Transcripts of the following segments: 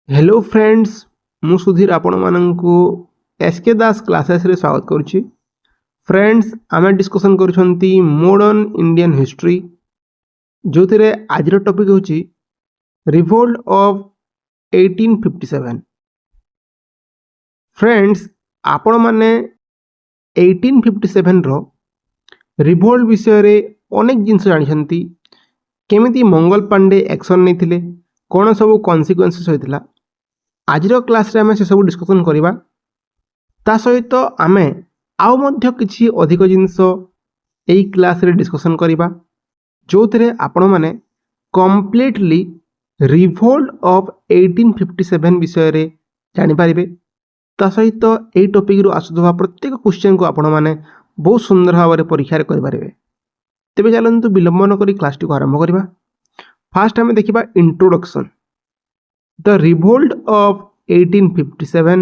Hello friends, मु सुधीर आपण माननकु SK दास classes रे स्वागत करुछि। फ्रेंड्स, आमे डिस्कशन करूछंती मॉडर्न इंडियन हिस्ट्री, जोथिरे आजिर टॉपिक होछि रिवोल्ट ऑफ 1857। फ्रेंड्स, आपण माने 1857 रो रिवोल्ट विषय रे अनेक जिंस जानिछंती। केमिति मंगल पांडे एक्शन नेथिले, कोन सब कॉन्सिक्वेंसेस होइतिला। आजिर क्लास रे आमे से सब डिस्कशन करिबा। ता सहित आमे आउ मध्य किछि अधिक जिंस एई क्लास रे डिस्कशन करिबा, जोथिरे आपण माने कंप्लीटली रिवोल्ट ऑफ 1857 विषय रे जानि पारिबे। ता सहित एई टॉपिक रु आसुथबा प्रत्येक क्वेश्चन को आपण माने बहुत सुंदर भाव रे परीक्षा रे करि पारिबे। तेबे चलंतु विलंब न करी क्लास टी को आरंभ करिबा। फास्ट आमे देखिबा introduction. The revolt of 1857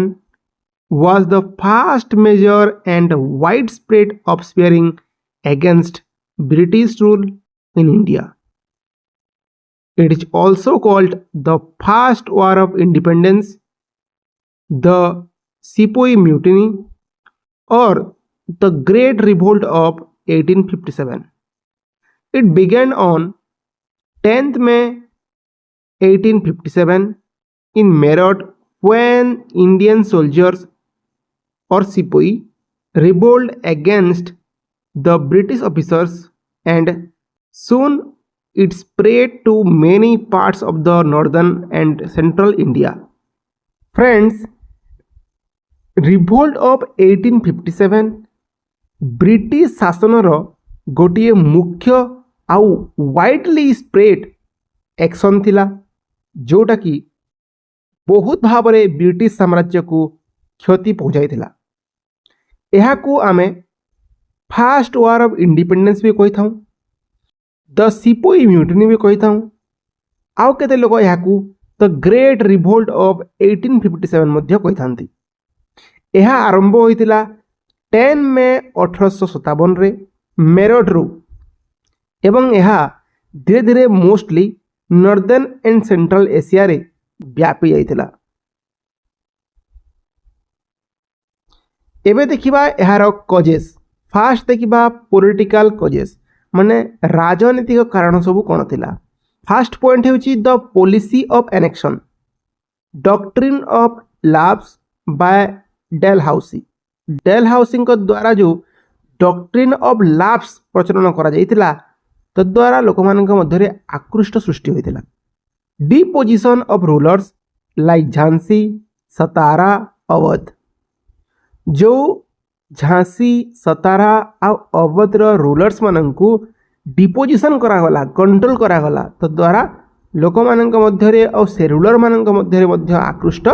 was the first major and widespread uprising against British rule in India. It is also called the First War of Independence, the Sepoy Mutiny, or the Great Revolt of 1857. It began on 10th May 1857 in Meerut when Indian soldiers or Sepoy rebelled against the British officers, and soon it spread to many parts of the northern and central India. Friends, revolt of 1857 British शासनर गोटे मुख्य आउ widely spread action थिला, जोटा कि बहुत भाव में British साम्राज्य को क्षति पहुँचाई। यह को आमे फास्ट वार ऑफ इंडिपेंडेंस भी कही था, द सिपोई म्यूटिनी भी कही था। आउ केते लोग यह को द ग्रेट रिवोल्ट ऑफ 1857 मध्य कही थांती। यह आरंभ होइतिला 10 मे 1857 रे मेरठ रु, एवं यह धीरे धीरे mostly northern and central Asia रे व्यापी जाइतिला। एबे देखिबा एहार कजेस। फास्ट देखिबा पॉलिटिकल कजेस, माने राजनीतिक कारण सब कोन थिला। फास्ट पॉइंट हेउची the policy of annexation, doctrine of lapse by Dalhousie. Dalhousie को द्वारा जो डॉक्ट्रिन ऑफ लैप्स प्रचलन करा जाइतिला, तद्वारा लोकमानक मध्य आकृष्ट सृष्टि होइतिला। Deposition of rulers like Jhansi, Satara, Awadh. जो झांसी, सतारा आ अवध रूलर्स मानकु डिपोजिशन करागला, कंट्रोल करागला, तद्वारा लोकमानक मध्य और से रूलर मानक मध्य आकृष्ट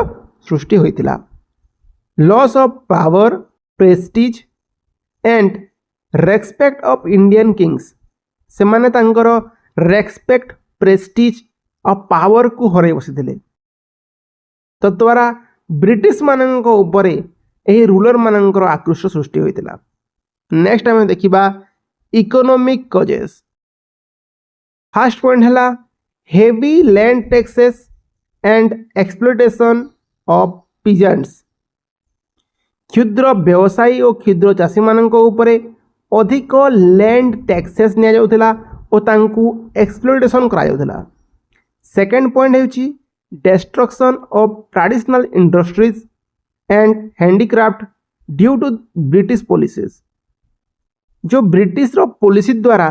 सृष्टि होइतिला। Loss of power, prestige and respect of Indian kings. से माने तांकर रेस्पेक्ट, प्रेस्टीज और पावर को हरै बसिथिले, तद्वारा ब्रिटिश मानक उपरे एही रूलर मानकर आकृष्ट सृष्टि होइतिला। नेक्स्ट आमे देखिबा इकोनॉमिक कजेस। फर्स्ट पॉइंट हला heavy land taxes and exploitation of peasants. क्षुद्र व्यवसायी और क्षुद्र चाषी मानक उपरे अधिक लैंड टैक्सेस निया जाउतिला और तांकु एक्सप्लॉयटेशन करा जाउतिला। सेकेंड पॉइंट हेउची destruction of traditional industries and handicraft due to British policies. जो ब्रिटिश रो पॉलिसी द्वारा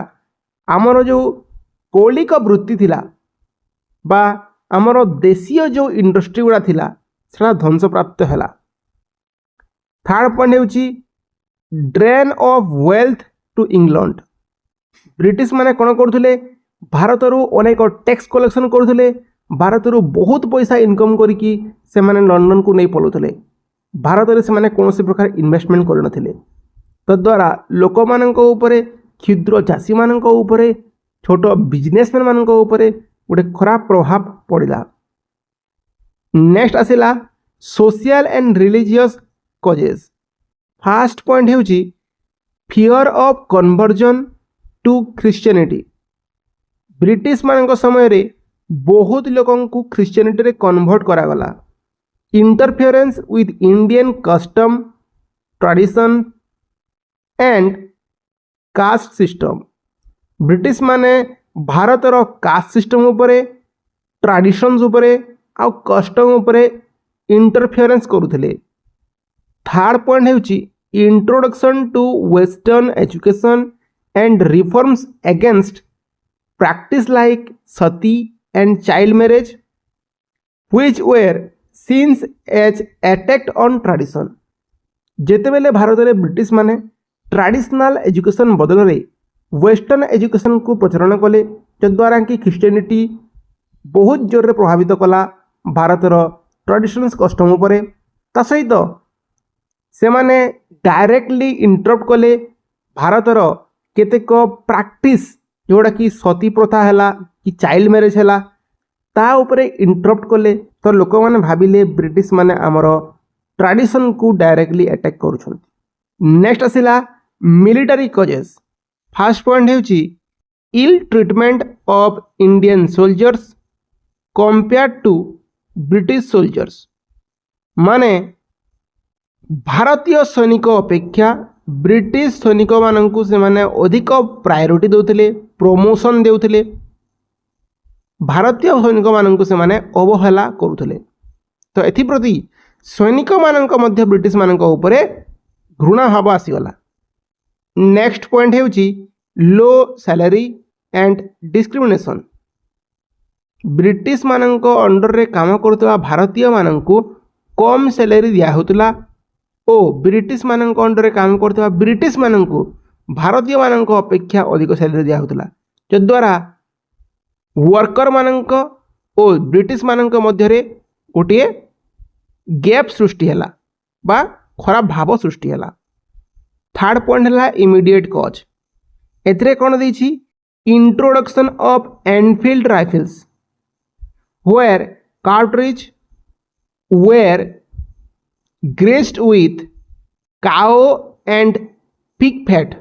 आमर जो कौलिक वृत्ति थिला बा आमर देशीय जो इंडस्ट्री गुड़ा थिला सेटा ध्वंस प्राप्त हैला। थर्ड पॉइंट हेउची drain of wealth to England. British माने कोन करथुले, भारत रु अनेक टैक्स कलेक्शन करथुले, भारत रु बहुत पैसा इनकम करिकी से माने लंदन को नहीं पलुथुले। भारत रे से माने कोनोसी प्रकार इन्वेस्टमेंट कर नथिले, तद्वारा लोक मानक उपरे, क्षुद्र चाषी मानक उपरे, छोट बिजनेसमैन मानक उपरे गोटे खराब प्रभाव पड़िला। नेक्स्ट आसिला social and religious causes. First point हेउची fear of conversion to Christianity. British मानक समय रे बहुत लोगों को ख्रिश्चियनिटी रे कन्वर्ट करागला। Interference with Indian custom tradition and caste system. British माने भारतर कास्ट सिस्टम उपरे ट्रेडिशंस उपरे आ कस्टम उपरे इंटरफेरेंस करुଥିଲେ। थर्ड पॉइंट हेउची introduction to western education and reforms against practice like sati and child marriage which were seen as attack on tradition। जेतेबेले भारत में ब्रिटिश माने ट्रेडिशनल एजुकेशन बदल रे वेस्टर्न एजुकेशन को प्रचलन कले जद्वारा कि ख्रिश्चियनिटी बहुत जोर प्रभावित कला भारतर ट्रेडिशनल कस्टम उपरे। ता सहित से माने डायरेक्टली इंटरप्ट कले भारतर केतेक प्रैक्टिस जोड़ा कि सती प्रथा है कि चाइल्ड मैरेज है ता उपरे इंटरप्ट कले। तो लोक मैंने भाविले ब्रिटिश माने आमर ट्रेडिशन को डायरेक्टली अटैक करुछन। नेक्स्ट आसिला मिलिटरी कजेस। फर्स्ट पॉइंट हेउची ill treatment of Indian soldiers compare to British soldiers. माने भारतीय सैनिक अपेक्षा ब्रिटिश सैनिक मानू से माने अधिक प्रायोरिटी देउथिले प्रमोशन देउथिले। भारतीय सैनिक मानू से माने अवहेला करुथिले। तो एथिप्रति सैनिक मानक मध्य ब्रिटिश मानक उपरे घृणा भाव आसीगला। नेक्स्ट पॉइंट हेउची low salary and discrimination. British मानक अंडर रे काम करतवा भारतीय मानक कम सैलरी दिया होतला ओ ब्रिटिश मानक अंडर काम करतवा ब्रिटिश मानक भारतीय मानक अपेक्षा अधिक सैलरी दिया होतला जद्वारा वर्कर मानक और ब्रिटिश मानक मध्य रे गोटे गैप सृष्टि हैला बा खराब भाव सृष्टि हैला। थर्ड पॉइंट है इमीडिएट कॉज। एथरे कौन देछि introduction of Enfield rifles where cartridge were graced with cow and pig fat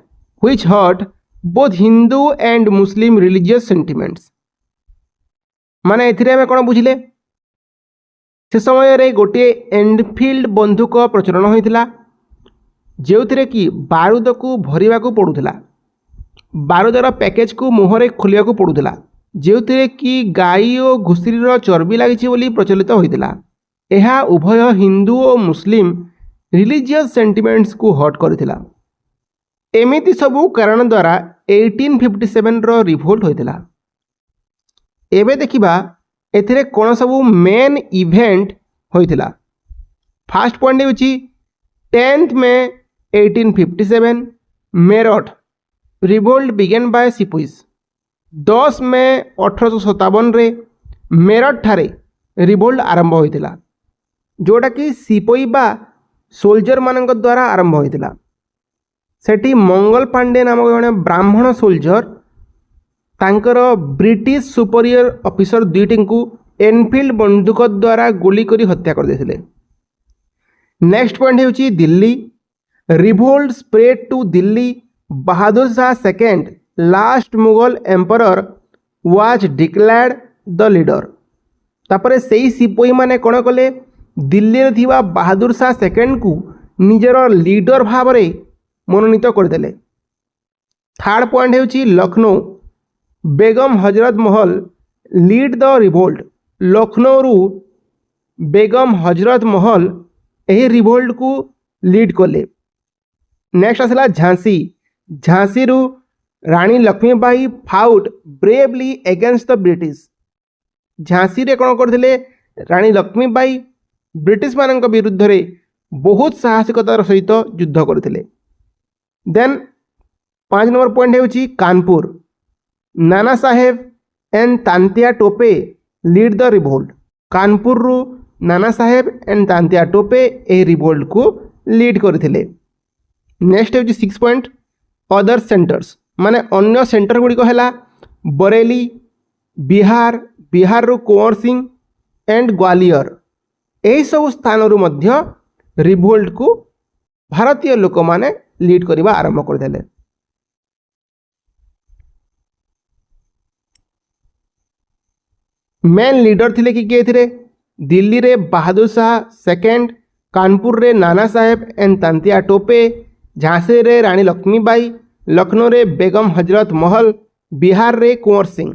which hurt both Hindu and Muslim religious sentiments। माने एथिरे हमें कौन बुझिले से समय रे गोटे एनफील्ड बंदूक प्रचलन होइतिला जेउथिरे कि बारूद को भरिबा को पड़ुथिला। बारूदर पैकेज को मुहरे खोलिया को पड़ुथिला जेउथिरे कि गाई और घुसरीर चर्बी लागिछि बोली प्रचलित होइतिला। यह उभय हिंदू और मुस्लिम रिलीजियस सेंटिमेंट्स को हट करथिला। एमिति सबू कारण द्वारा 1857 रो रिवोल्ट होइतिला। एबे देखिबा एथिरे कोन सबू मेन इवेंट होइतिला। फर्स्ट पॉइंट होची 10th May 1857 Meerut revolt began by sepoys. 10 May 1857 रे मेरठ ठारे रिवोल्ट आरंभ होइतिला जोटा कि सिपोई बा सोल्जर मानक द्वारा आरंभ होइतिला। सेठी मंगल पांडे नामक जने ब्राह्मण सोल्जर तांकर ब्रिटिश सुपरियर ऑफिसर दुईटी को एनफील्ड बंदूक द्वारा गोली करी हत्या कर देथिले। नेक्स्ट पॉइंट हेउची Delhi revolt spread to Delhi. Bahadur Shah second last Mughal emperor was declared the leader. तापरे सेई सिपोई माने कोन कले दिल्ली रे थिबा बहादुर शाह सेकेंड को निजर लीडर भाव रे मनोनीत करदेले। Third point हेउची Lucknow Begum Hazrat Mahal lead the revolt. Lucknow रु बेगम हजरत महल एही रिवोल्ट को लीड कले। नेक्स्ट आसला झांसी। झांसी रु Rani Lakshmibai fought bravely against the British. Jhansi रे कौन करथिले रानी लक्ष्मीबाई ब्रिटिश मानक विरुद्ध रे बहुत साहसिकतार सहित युद्ध करथिले। देन 5 नंबर पॉइंट हेउची Kanpur Nana Sahib and Tantia Tope lead the revolt. Kanpur रु नाना साहेब एंड तांतिया टोपे ए रिवोल्ट को लीड करथिले। नेक्स्ट हेउची 6 पॉइंट अदर सेंटर्स माने अन्य सेंटर गुडी को हैला बरेली बिहार बिहार रु कुंवर सिंह एंड ग्वालियर। यही सब स्थान रु मध्य रिवोल्ट को भारतीय लोक माने लीड करबा आरंभ करदेले। मेन लीडर थिले कि किए थिले दिल्ली रे बहादुर शाह सेकेंड, कानपुर रे नाना साहेब एंड तांतिया टोपे, झांसी रे रानी लक्ष्मीबाई, लखनऊ रे बेगम हजरत महल, बिहार रे कुंवर सिंह।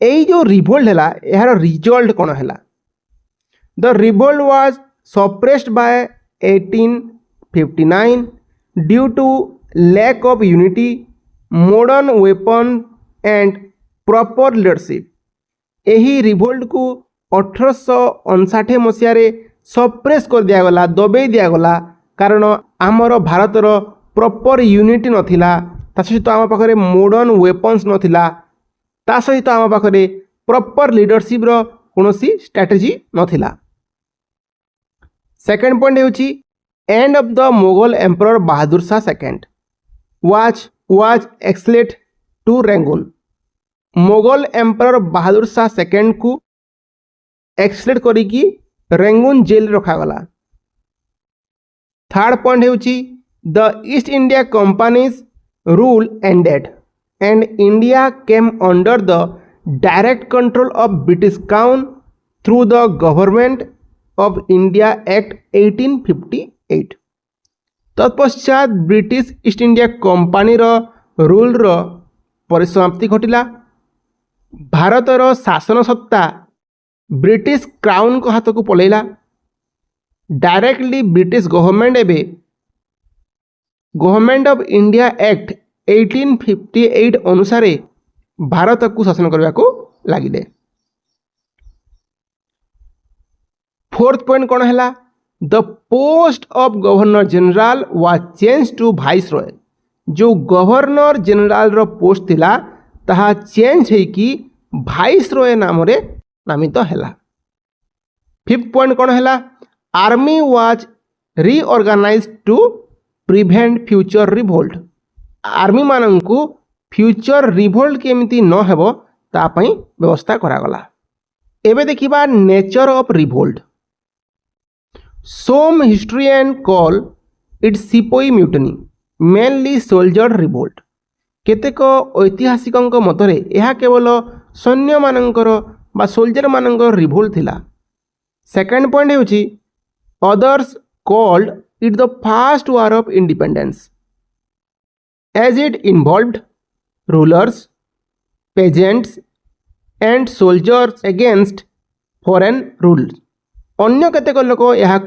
यही जो रिभोल्ट है यार रिजल्ट कौन है? The revolt was suppressed by 1859 due to lack of unity, modern weapon and proper leadership. यही रिभोल्ट को 1859 मसीह सप्रेस कर दिगला, दबे दिगला, कारण आमर भारतर प्रॉपर यूनिटी नथिला, ता सहित आम पाखरे मॉडर्न वेपन्स नथिला, ता सहित आम पाखरे प्रॉपर लीडरशिप रो कोनोसी स्ट्रैटेजी नथिला। सेकंड पॉइंट होची end of the Mughal emperor Bahadur Shah second was exiled to Rangoon. Mughal emperor Bahadur Shah second को एक्सलेट करिकी रंगून जेल रखागला। थर्ड पॉइंट होची the East India company's rule ended and India came under the direct control of British crown through the government of India act 1858। तत्पश्चात British East India company rule परिसमाप्ति घटिला। भारतर शासन सत्ता British crown को हाथ को पलैला। डायरेक्टली ब्रिटिश गवर्नमेंट एवं गवर्नमेंट ऑफ इंडिया एक्ट 1858 अनुसार भारत को शासन करने को लगिले। फोर्थ पॉइंट कौन है? The post of governor general was change to viceroy. जो गवर्नर जनरल रो पोस्ट थिला ताहा चेंज है कि वाइस रॉय नाम रे नामित हैला। फिफ्थ पॉइंट कौन है? Army was reorganized to prevent future revolt. Army माननकु फ्यूचर रिवोल्ट केमिति न हेबो ता पई व्यवस्था करागला। एबे देखिबा nature of revolt. Some historians call it sepoy mutiny, mainly soldier revolt. केतेक ऐतिहासिक मतरे यह केवल सैन्य मानकर बा सोल्जर मानकर रिवोल्ट थिला। सेकंड पॉइंट होची others called it the first war of independence as it involved rulers, peasants and soldiers against foreign rules. अन्य केतेक लोक यहाँ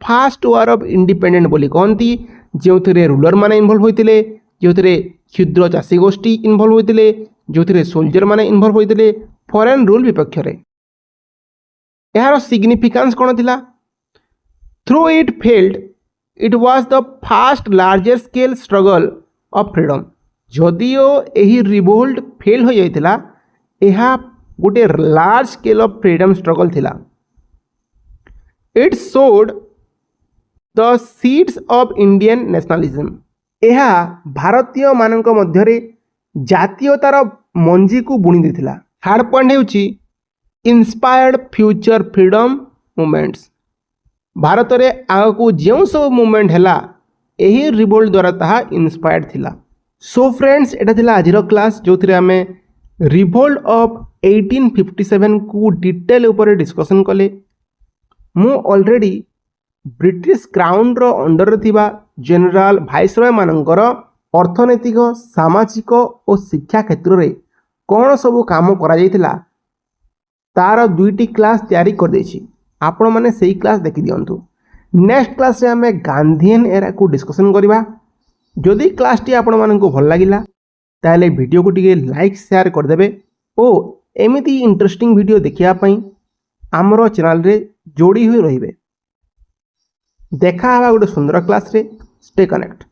फास्ट वार ऑफ इंडिपेंडेंट बोली कहती, जो रूलर माने इनवॉल्व होते, जो क्षुद्र चाषी गोष्ठी इनवॉल्व होते, जो सोल्जर माने इनवॉल्व होते फॉरेन रूल विपक्ष रे। यार सिग्निफिकेंस कौन थिला? Though it failed it was the first larger scale struggle of freedom. जदियो यही रिवोल्ट फेल हो जाइतिला, यह गोटे large scale of freedom struggle थिला। It sowed the seeds of Indian nationalism. यह भारतीय मानक मध्यरे जातीयतार मंजी को बुणी देथिला। थर्ड पॉइंट होची इंस्पायर्ड फ्यूचर फ्रीडम मूवमेंट्स। भारत में आग को जो सब मूवमेंट है यही रिवोल्ट द्वारा ताहा इंस्पायर्ड थिला। सो फ्रेंड्स एटा थिला आजिर क्लास जो थिरे आमे रिवोल्ट ऑफ 1857 को डिटेल ऊपर डिस्कशन कले। मु ऑलरेडी ब्रिटिश क्राउन रो अंडर थिबा जनरल वाइसरॉय मानकर अर्थनैतिक, सामाजिक और शिक्षा क्षेत्र में कौन सब काम करा जाइतिला तार दुईटी क्लास तैयारी कर देछि। आपण माने सेही क्लास देखि दियंतु। नेक्स्ट क्लास रे हमें गांधीयन एरा को डिस्कशन करिबा। जदि क्लास टी आपण मानकु भल लागिला ताले वीडियो को टिके लाइक शेयर कर देबे और एमिति इंटरेस्टिंग वीडियो देखिया पई आमरो चैनल रे जोड़ी हुई रहिबे। देखा हवा गोटे सुंदर क्लास रे। Stay connect.